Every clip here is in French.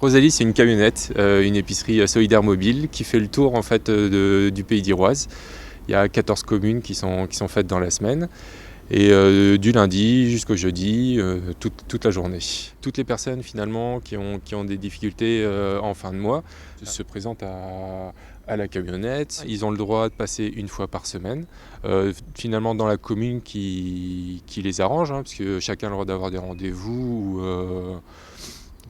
Rosalie, c'est une camionnette, une épicerie solidaire mobile qui fait le tour en fait du Pays d'Iroise. Il y a 14 communes qui sont faites dans la semaine et du lundi jusqu'au jeudi, toute la journée. Toutes les personnes finalement qui ont des difficultés en fin de mois se présentent à la camionnette. Ils ont le droit de passer une fois par semaine, finalement dans la commune qui les arrange, parce que chacun a le droit d'avoir des rendez-vous.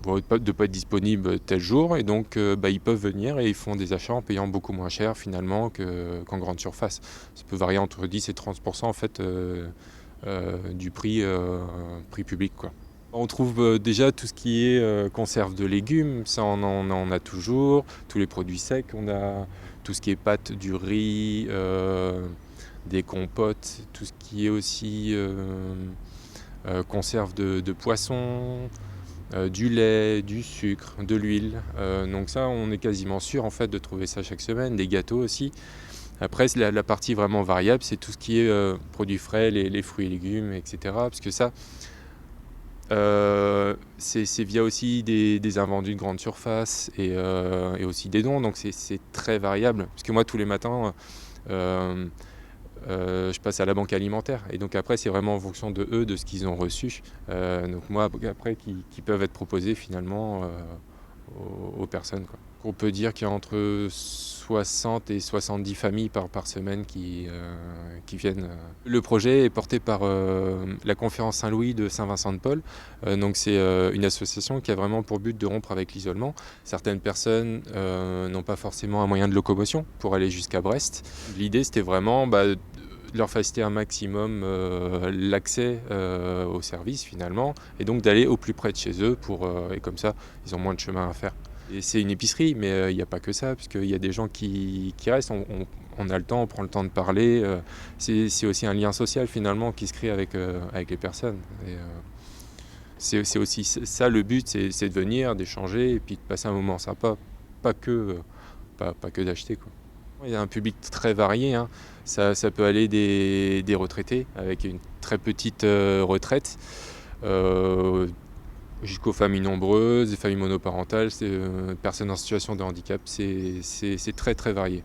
De ne pas être disponible tel jour, et donc ils peuvent venir et ils font des achats en payant beaucoup moins cher finalement qu'en grande surface. Ça peut varier entre 10 et 30% en fait du prix public, quoi. On trouve déjà tout ce qui est conserve de légumes, ça on en a toujours, tous les produits secs, on a tout ce qui est pâtes, du riz, des compotes, tout ce qui est aussi conserve de poissons, du lait, du sucre, de l'huile. Donc ça, on est quasiment sûr en fait de trouver ça chaque semaine. Des gâteaux aussi. Après, la partie vraiment variable, c'est tout ce qui est produits frais, les fruits et légumes, etc. Parce que ça, c'est via aussi des invendus de grande surface et aussi des dons. Donc c'est très variable. Parce que moi, tous les matins, je passe à la banque alimentaire, et donc après c'est vraiment en fonction de eux, de ce qu'ils ont reçu, donc moi après qui peuvent être proposés finalement aux personnes, quoi. On peut dire qu'il y a entre 60 et 70 familles par semaine qui viennent. Le projet est porté par la conférence Saint-Louis de Saint-Vincent-de-Paul. Donc c'est une association qui a vraiment pour but de rompre avec l'isolement. Certaines personnes n'ont pas forcément un moyen de locomotion pour aller jusqu'à Brest. L'idée c'était vraiment de leur faciliter un maximum l'accès aux services finalement, et donc d'aller au plus près de chez eux et comme ça ils ont moins de chemin à faire. Et c'est une épicerie, mais il n'y a pas que ça, puisqu'il y a des gens qui restent, on a le temps, on prend le temps de parler. C'est aussi un lien social finalement qui se crée avec les personnes. Et, c'est aussi ça le but, c'est de venir, d'échanger et puis de passer un moment sympa, pas que d'acheter, quoi. Il y a un public très varié, hein. Ça peut aller des retraités avec une très petite retraite, jusqu'aux familles nombreuses, des familles monoparentales, personnes en situation de handicap. C'est très très varié.